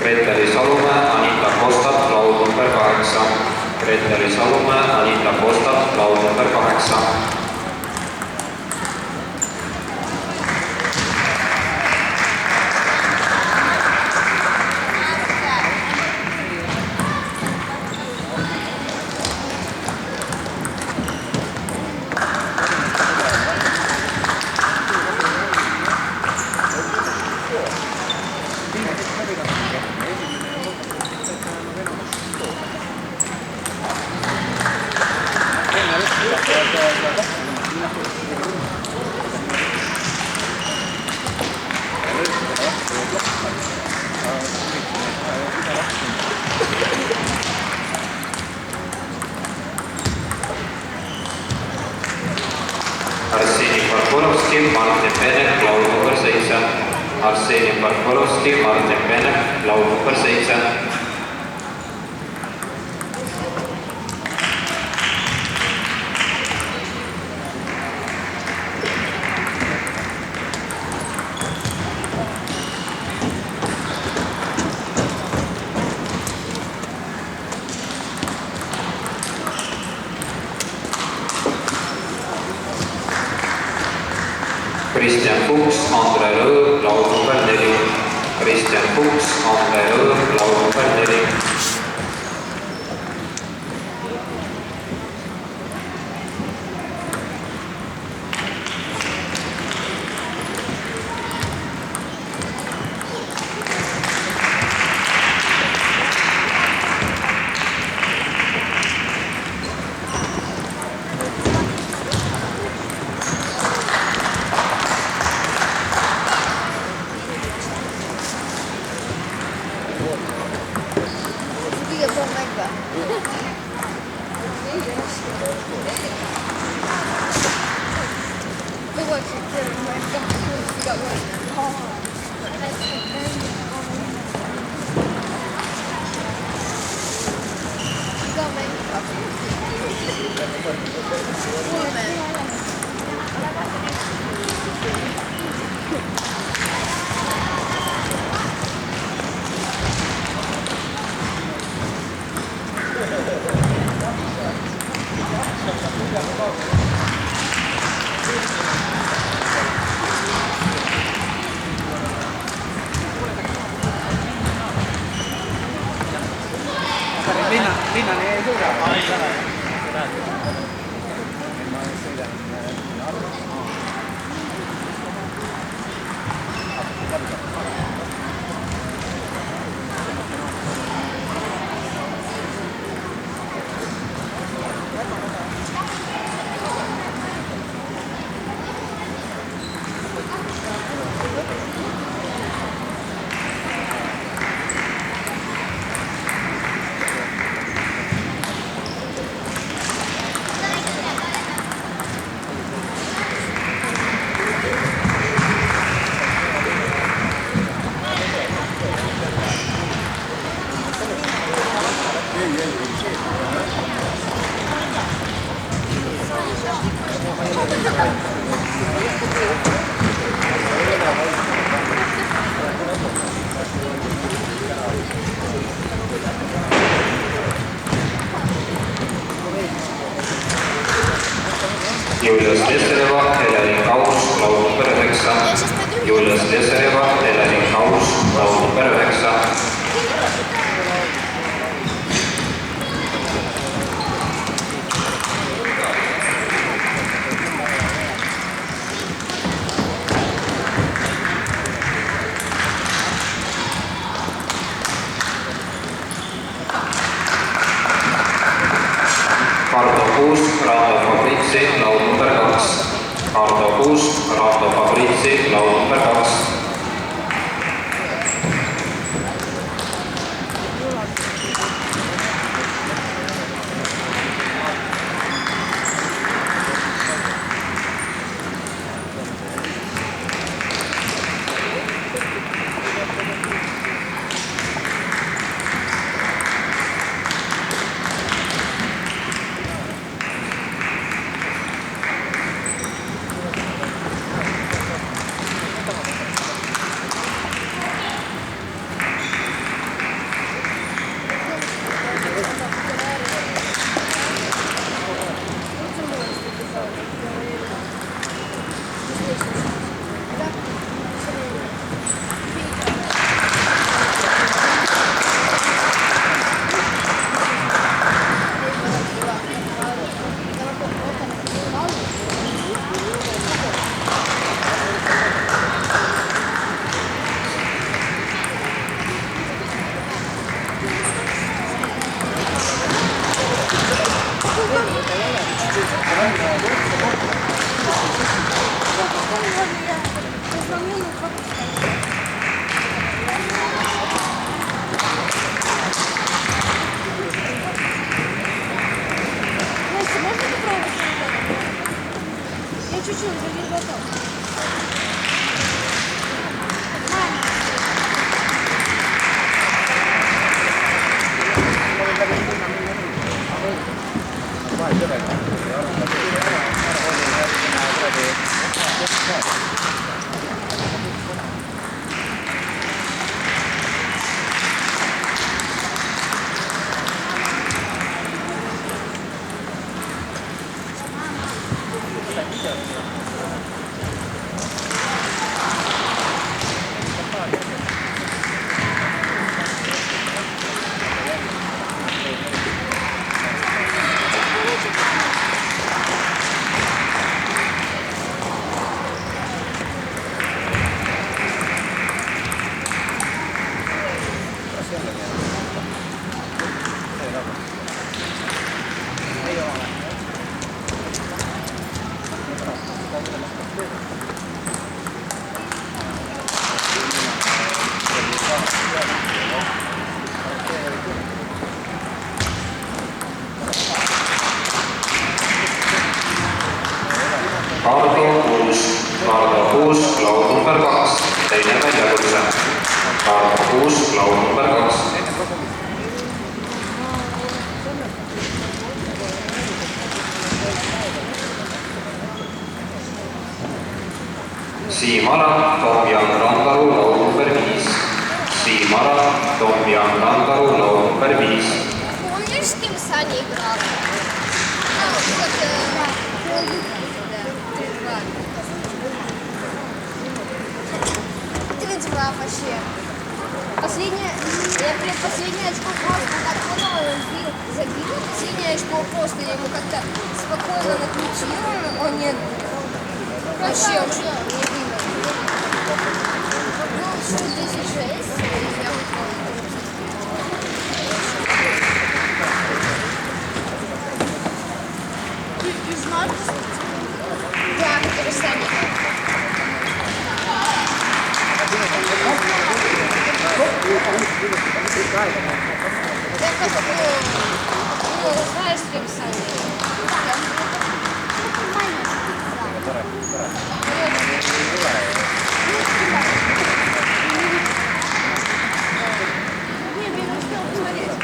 Grete-Liis Salumäe, Anita Kostat, laul number 8. Grete-Liis Salumäe, Anita Kostat, laul number 8. Arseni Parkorovski, Martin Penek, laul number 7. Arseni Parkorovski, Martin Penek, laul number 7. Kristjan Fuchs, Andre Rõõv, laul number 4. Kristjan Fuchs, Andre Rõõv, laul number 4. Linna ne ei suuda. Julia Slesareva, Helen Kaus, laul number 9. Julia Slesareva, Helen Kaus, laul number 9. Hardo Kuusk, Rando Fabritsi, laul number 2. Hardo Kuusk, Rando Fabritsi, laul number 2. чуть-чуть, уже один готов. Kaardo 6, laud number 2, teine väljakutse. Kaardo 6, laud number 2. Siim Arak, Tom-Jan Randaru, laud number 5. Siim Arak, Tom-Jan Randaru, laud number 5. Помнишь, с кем Саня играл? Вообще. Я предпоследнее очко просто так понял, забил. Последнее очко просто я ему как-то спокойно накрутил. Он нет. Вообще очень не видно. Ну, что 10-6, я Ты знаешь? Да, который Саня. Знаешь, с кем Саня? Не успел посмотреть.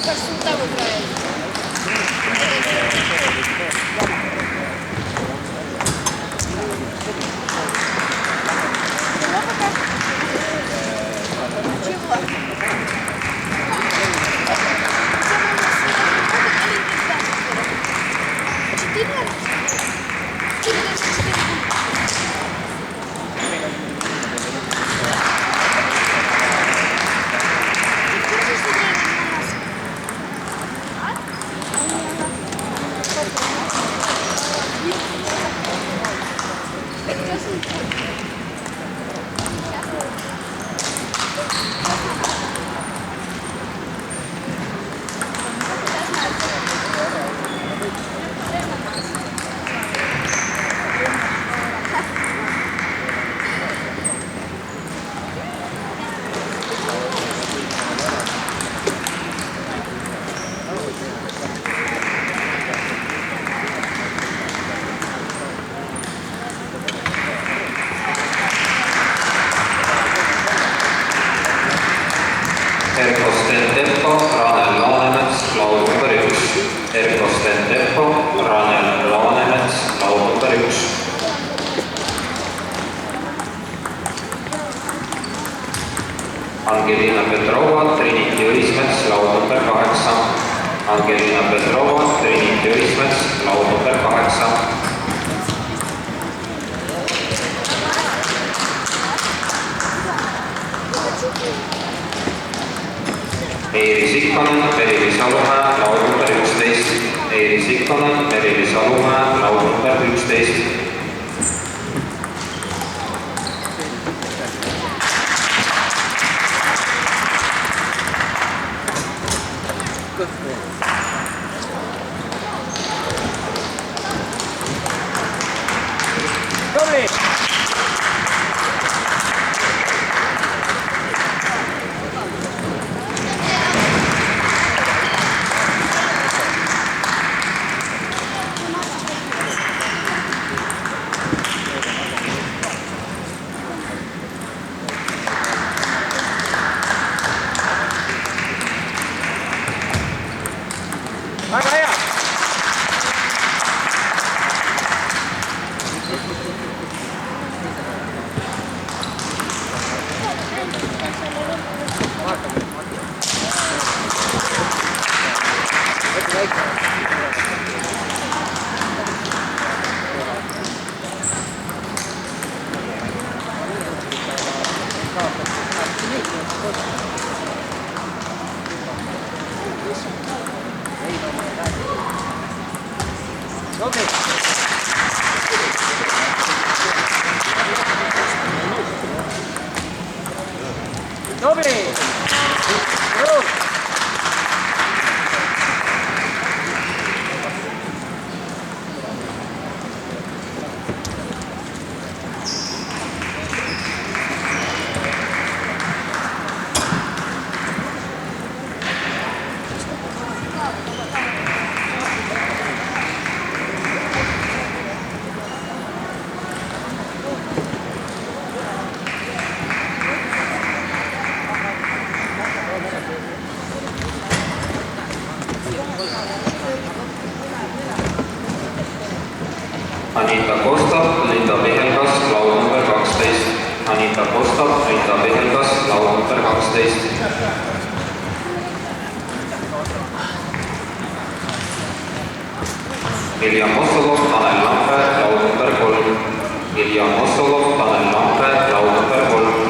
Кажется, он там играет. Erkosten Tempo, Ranel Laanemets, laud number 1. Erkosten Tempo, Ranel Laanemets, laud number 1. Angelina Petrova, Trinity Õismets, laud number 8. Angelina Petrova, Trinity Õismets, laud number 8. Eiri Sikkonen, Merili Salumäe, laud number 11. Eiri Sikkonen, Merili Salumäe, laud number 11. Dobre! Anita Kostab, Linda Pihelgas, laul number 12. Anita Kostab, Linda Pihelgas, laul number 12. Vilja Mossolov, Tanel Lampe, laul number 3. Vilja Mossolov, Tanel Lampe, laul number 3.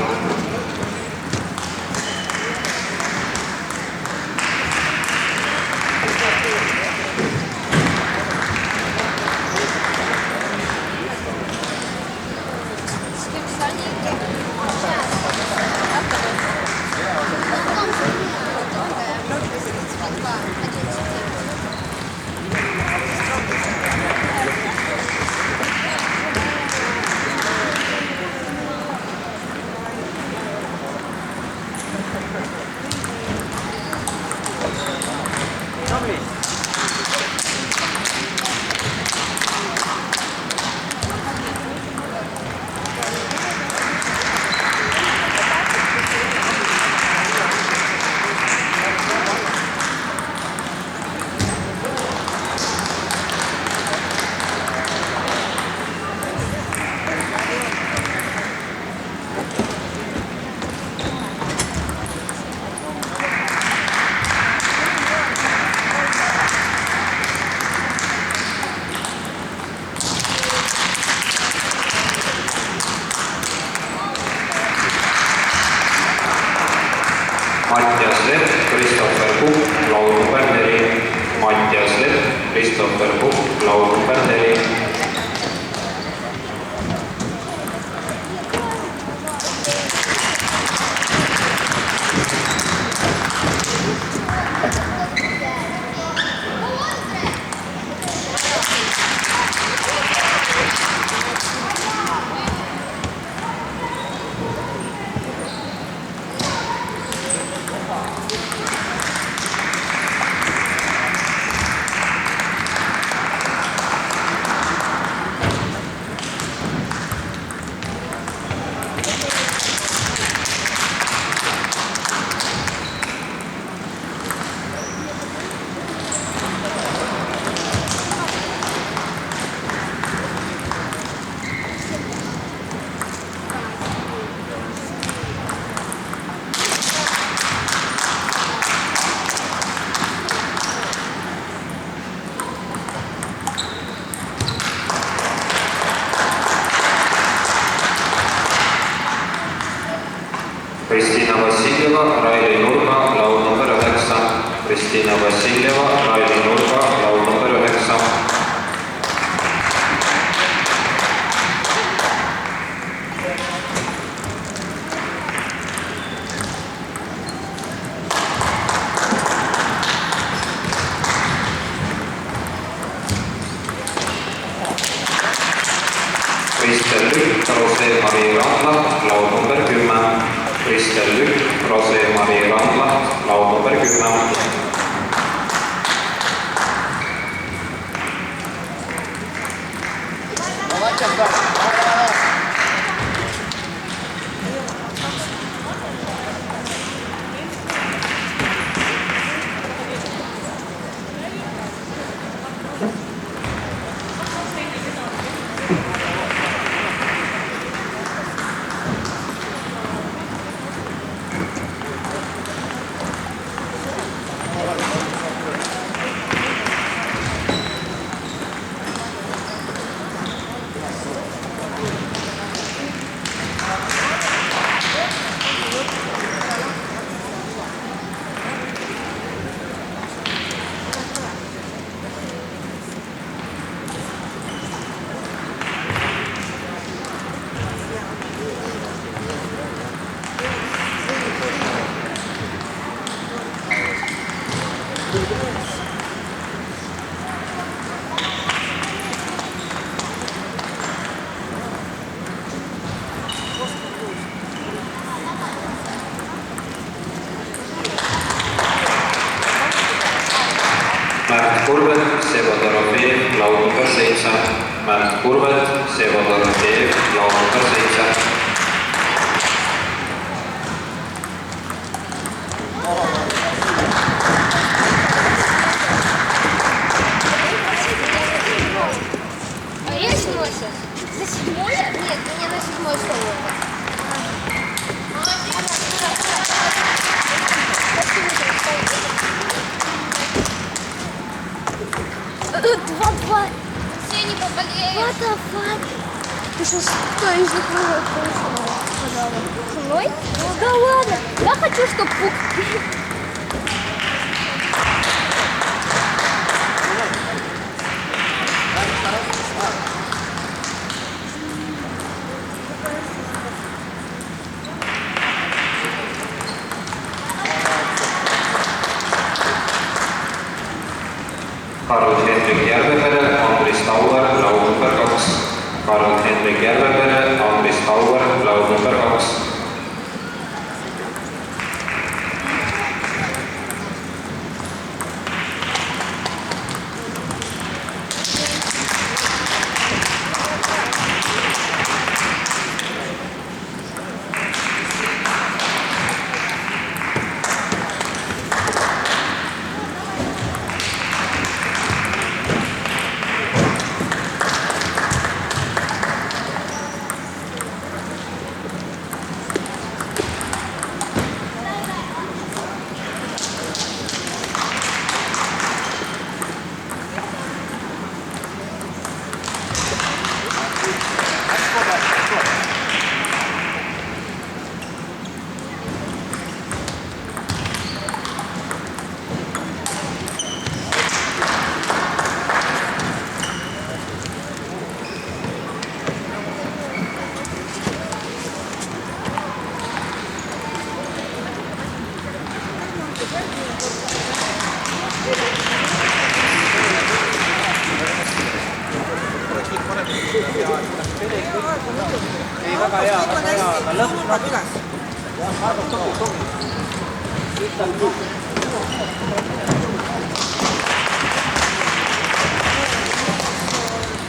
Mattias Lepp, Christopher Kukk, laul number 4. Mattias Lepp, Christopher Kukk, laul number 4. Kristina Vassiljeva, Raili Nurga, laul number 9. Kristina Vassiljeva, Raili Nurga, laul number 9. Kristel Lükk, Rosee-Mari Randla, laul number 10. Kristel Lükk, Rosee-Mari Randla, laul number 10. Märt Kurvet, Sebo Dorofeev, laud number 7. Märt Kurvet, Sebo Dorofeev, laud number 7. А я 7 сейчас. За 7? Нет, мне на 7 слово. Два. Все не поболеют. What the fuck? Ты что, кто из них сказала? Со мной? Да ладно. Я хочу, чтобы пук. Karl-Hendrik Järvepere, Andris Tauer, laud number 2. Karl-Hendrik Järvepere, Andris Tauer, laud number 2. Ei, väga hea, aga lõpp üles.